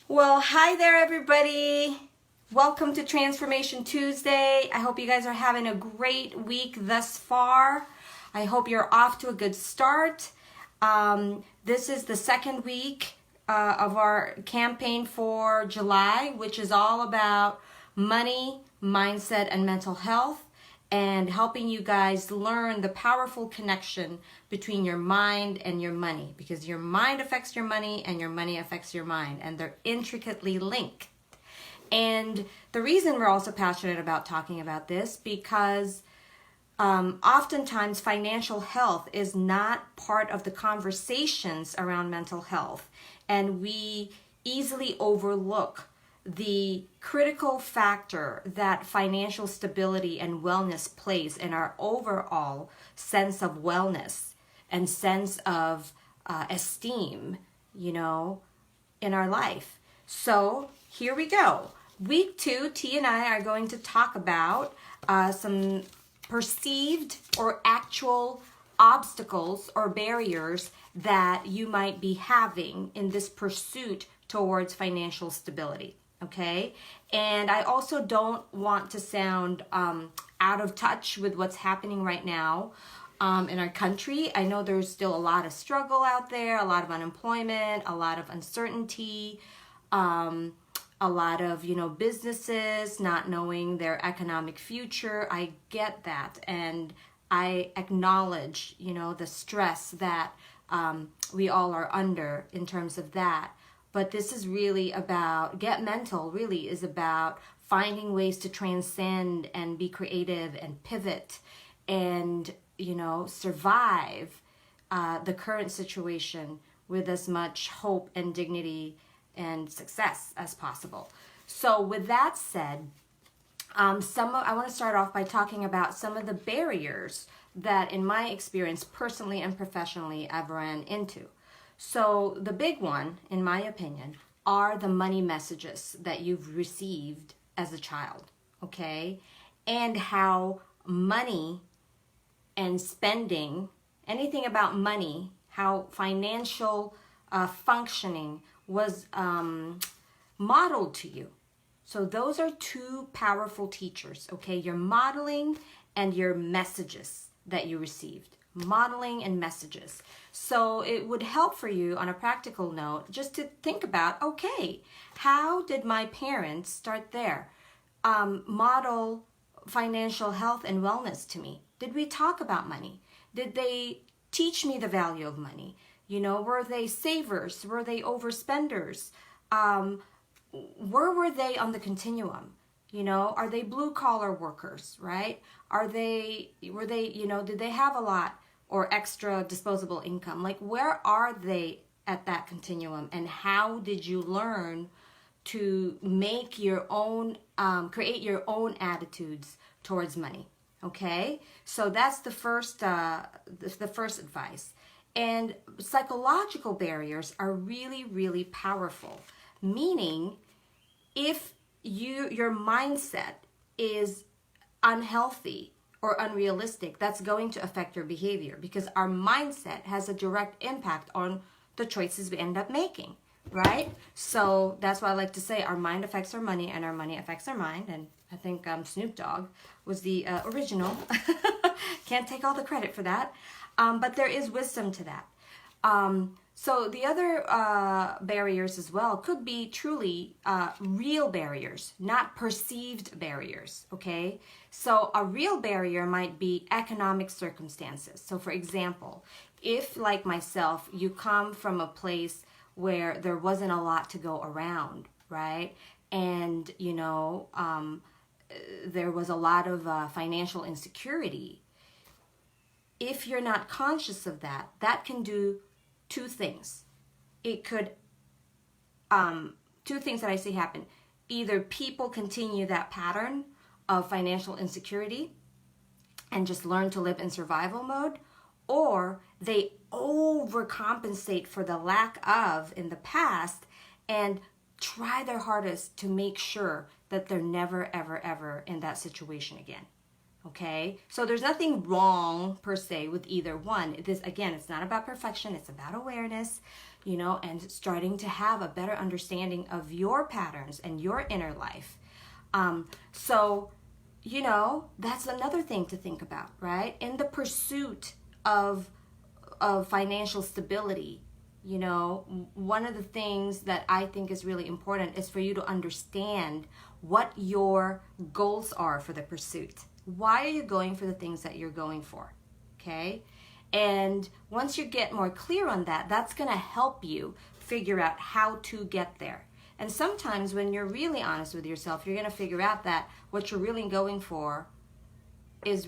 Well, hi there, everybody. Welcome to Transformation Tuesday. I hope you guys are having a great week thus far. I hope you're off to a good start. This is the second week of our campaign for July, which is all about money, mindset, and mental health, and helping you guys learn the powerful connection between your mind and your money, because your mind affects your money and your money affects your mind, and they're intricately linked. And the reason we're also passionate about talking about this because oftentimes financial health is not part of the conversations around mental health, and we easily overlook the critical factor that financial stability and wellness plays in our overall sense of wellness and sense of esteem, in our life. So here we go. Week 2, T and I are going to talk about some perceived or actual obstacles or barriers that you might be having in this pursuit towards financial stability. Okay? And I also don't want to sound out of touch with what's happening right now in our country. I know there's still a lot of struggle out there, a lot of unemployment, a lot of uncertainty, a lot of, businesses not knowing their economic future. I get that. And I acknowledge, the stress that we all are under in terms of that. But this is really about, Get Mental really is about finding ways to transcend and be creative and pivot and, survive the current situation with as much hope and dignity and success as possible. So with that said, I want to start off by talking about some of the barriers that in my experience personally and professionally I've ran into. So the big one, in my opinion, are the money messages that you've received as a child, okay? And how money and spending, anything about money, how financial functioning was modeled to you. So those are two powerful teachers, okay? Your modeling and your messages that you received. Modeling and messages. So it would help for you on a practical note just to think about, okay, how did my parents start there? Model financial health and wellness to me. Did we talk about money? Did they teach me the value of money? Were they savers? Were they overspenders? Where were they on the continuum? Are they blue collar workers, right? Were they, did they have a lot or extra disposable income? Like, where are they at that continuum? And how did you learn to make your own, create your own attitudes towards money? Okay, so that's the first advice. And psychological barriers are really, really powerful. Meaning, if your mindset is unhealthy or unrealistic, that's going to affect your behavior, because our mindset has a direct impact on the choices we end up making, right? So that's why I like to say our mind affects our money and our money affects our mind. And I think Snoop Dogg was the original. Can't take all the credit for that. But there is wisdom to that. So the other barriers as well could be truly real barriers, not perceived barriers, okay? So a real barrier might be economic circumstances. So for example, if like myself, you come from a place where there wasn't a lot to go around, right? And, there was a lot of financial insecurity. If you're not conscious of that, that can do two things. It could, two things that I see happen. Either people continue that pattern of financial insecurity and just learn to live in survival mode, or they overcompensate for the lack of in the past and try their hardest to make sure that they're never, ever, ever in that situation again. Okay, so there's nothing wrong per se with either one. This, again, it's not about perfection, it's about awareness. and starting to have a better understanding of your patterns and your inner life. So, that's another thing to think about, right? In the pursuit of financial stability, one of the things that I think is really important is for you to understand what your goals are for the pursuit. Why are you going for the things that you're going for? Okay? And once you get more clear on that, that's going to help you figure out how to get there. And sometimes when you're really honest with yourself, you're going to figure out that what you're really going for is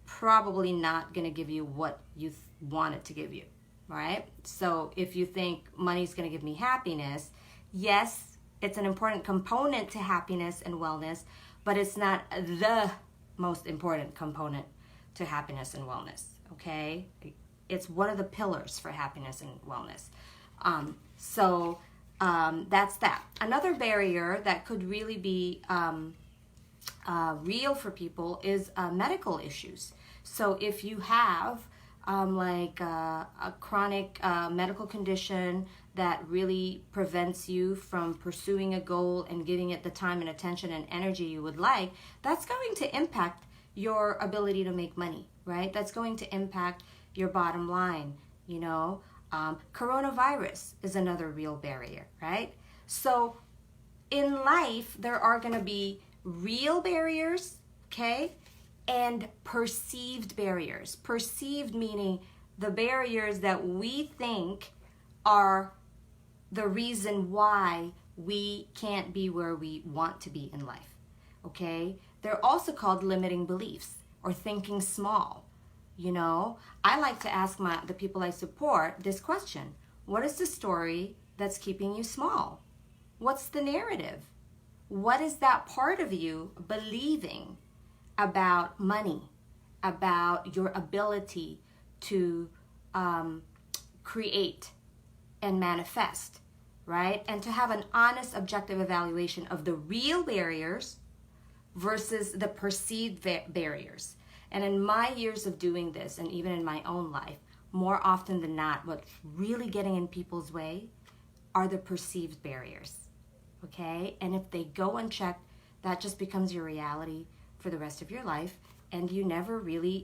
probably not going to give you what you want it to give you, right? So if you think money's going to give me happiness, yes, it's an important component to happiness and wellness, but it's not the most important component to happiness and wellness, okay? It's one of the pillars for happiness and wellness. That's that. Another barrier that could really be real for people is medical issues. So if you have a chronic medical condition that really prevents you from pursuing a goal and giving it the time and attention and energy you would like, that's going to impact your ability to make money, right? That's going to impact your bottom line, Coronavirus is another real barrier, right? So in life, there are going to be real barriers, okay, and perceived barriers. Perceived meaning the barriers that we think are the reason why we can't be where we want to be in life, okay? They're also called limiting beliefs or thinking small. I like to ask the people I support this question. What is the story that's keeping you small? What's the narrative? What is that part of you believing about money, about your ability to create and manifest, right? And to have an honest, objective evaluation of the real barriers versus the perceived barriers. And in my years of doing this, and even in my own life, more often than not, what's really getting in people's way are the perceived barriers, okay? And if they go unchecked, that just becomes your reality for the rest of your life, and you never really,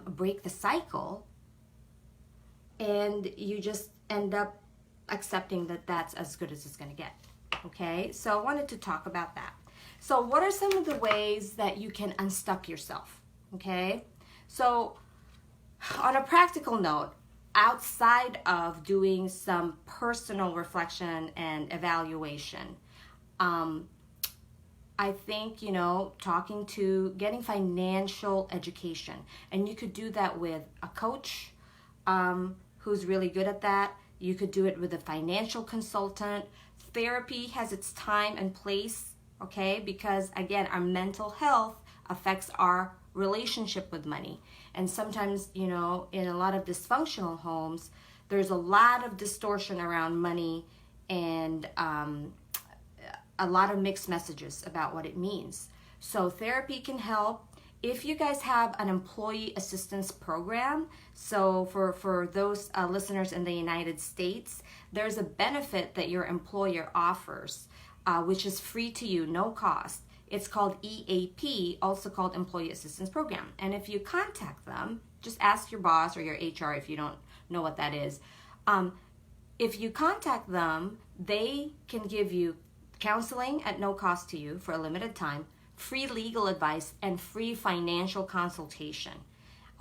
break the cycle, and you just end up accepting that that's as good as it's going to get, okay? So I wanted to talk about that. So what are some of the ways that you can unstuck yourself? Okay, so on a practical note, outside of doing some personal reflection and evaluation, I think, getting financial education. And you could do that with a coach who's really good at that. You could do it with a financial consultant. Therapy has its time and place, okay? Because, again, our mental health affects our relationship with money. And sometimes, in a lot of dysfunctional homes, there's a lot of distortion around money and a lot of mixed messages about what it means. So therapy can help. If you guys have an employee assistance program, so for those listeners in the United States, there's a benefit that your employer offers, which is free to you, no cost. It's called EAP, also called Employee Assistance Program. And if you contact them, just ask your boss or your HR if you don't know what that is. If you contact them, they can give you counseling at no cost to you for a limited time, free legal advice, and free financial consultation.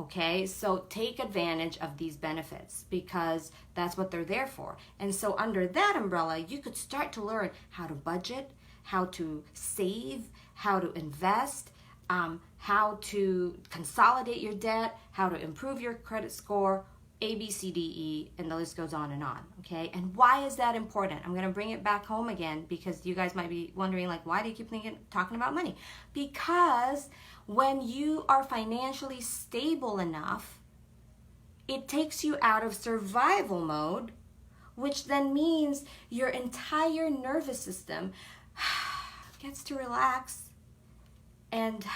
Okay, so take advantage of these benefits because that's what they're there for. And so under that umbrella, you could start to learn how to budget, how to save, how to invest, how to consolidate your debt, how to improve your credit score, A, B, C, D, E, and the list goes on, okay? And why is that important? I'm going to bring it back home again because you guys might be wondering, why do you keep talking about money? Because when you are financially stable enough, it takes you out of survival mode, which then means your entire nervous system gets to relax and,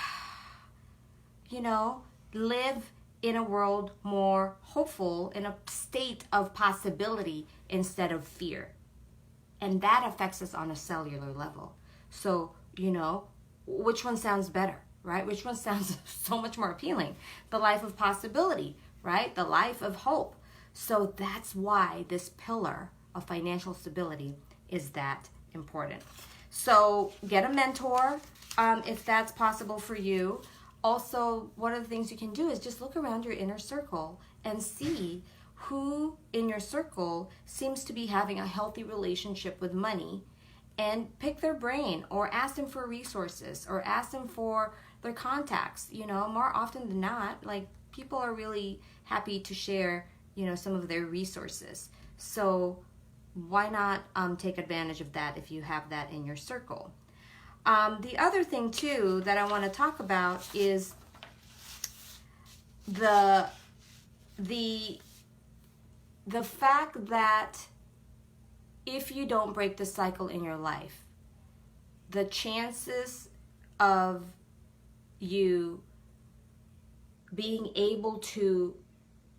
live in a world more hopeful, in a state of possibility instead of fear. And that affects us on a cellular level. So, which one sounds better, right? Which one sounds so much more appealing? The life of possibility, right? The life of hope. So that's why this pillar of financial stability is that important. So get a mentor if that's possible for you. Also, one of the things you can do is just look around your inner circle and see who in your circle seems to be having a healthy relationship with money, and pick their brain or ask them for resources or ask them for their contacts. More often than not, like, people are really happy to share, some of their resources. So why not take advantage of that if you have that in your circle? The other thing too that I want to talk about is the fact that if you don't break the cycle in your life, the chances of you being able to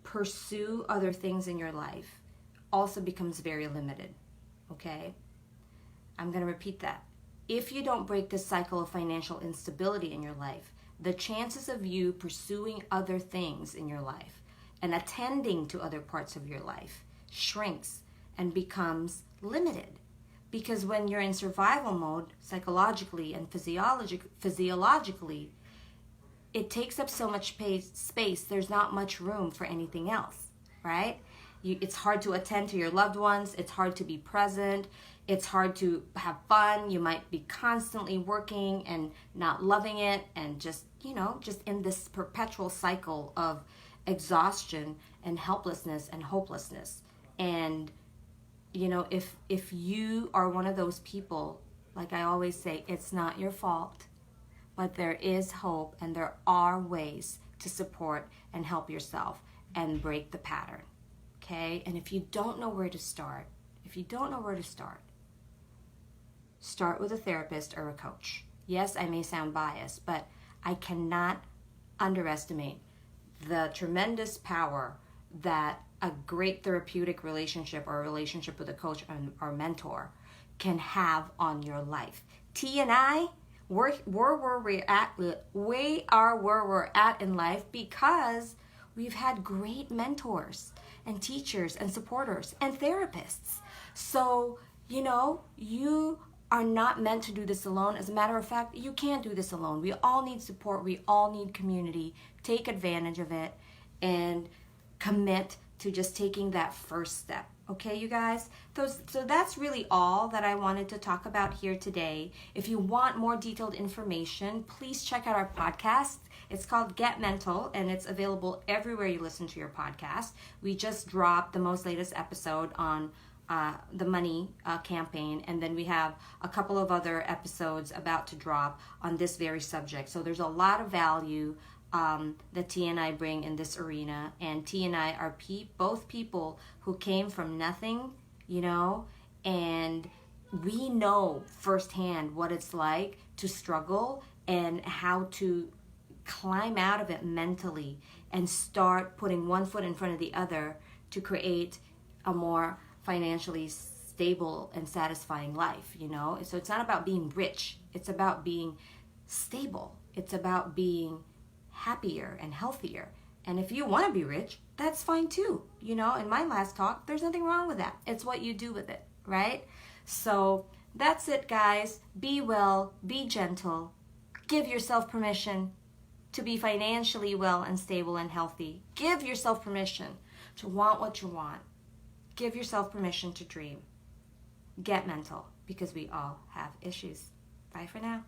pursue other things in your life also becomes very limited. Okay? I'm going to repeat that. If you don't break the cycle of financial instability in your life, the chances of you pursuing other things in your life and attending to other parts of your life shrinks and becomes limited. Because when you're in survival mode, psychologically and physiologically, it takes up so much space, there's not much room for anything else, right? It's hard to attend to your loved ones. It's hard to be present. It's hard to have fun. You might be constantly working and not loving it, and just in this perpetual cycle of exhaustion and helplessness and hopelessness. And, if you are one of those people, like I always say, it's not your fault, but there is hope and there are ways to support and help yourself and break the pattern. Okay? And if you don't know where to start, start with a therapist or a coach. Yes, I may sound biased, but I cannot underestimate the tremendous power that a great therapeutic relationship or a relationship with a coach or mentor can have on your life. T and I, we are where we're at in life because we've had great mentors and teachers and supporters and therapists. So, you are not meant to do this alone. As a matter of fact, you can't do this alone. We all need support. We all need community. Take advantage of it and commit to just taking that first step. Okay, you guys? So that's really all that I wanted to talk about here today. If you want more detailed information, please check out our podcast. It's called Get Mental, and it's available everywhere you listen to your podcast. We just dropped the most latest episode on the money campaign, and then we have a couple of other episodes about to drop on this very subject. So there's a lot of value that T and I bring in this arena, and T and I are both people who came from nothing, and we know firsthand what it's like to struggle and how to climb out of it mentally and start putting one foot in front of the other to create a more financially stable and satisfying life, So it's not about being rich. It's about being stable. It's about being happier and healthier. And if you want to be rich, that's fine too. In my last talk, there's nothing wrong with that. It's what you do with it, right? So that's it, guys. Be well, be gentle. Give yourself permission to be financially well and stable and healthy. Give yourself permission to want what you want. Give yourself permission to dream. Get mental, because we all have issues. Bye for now.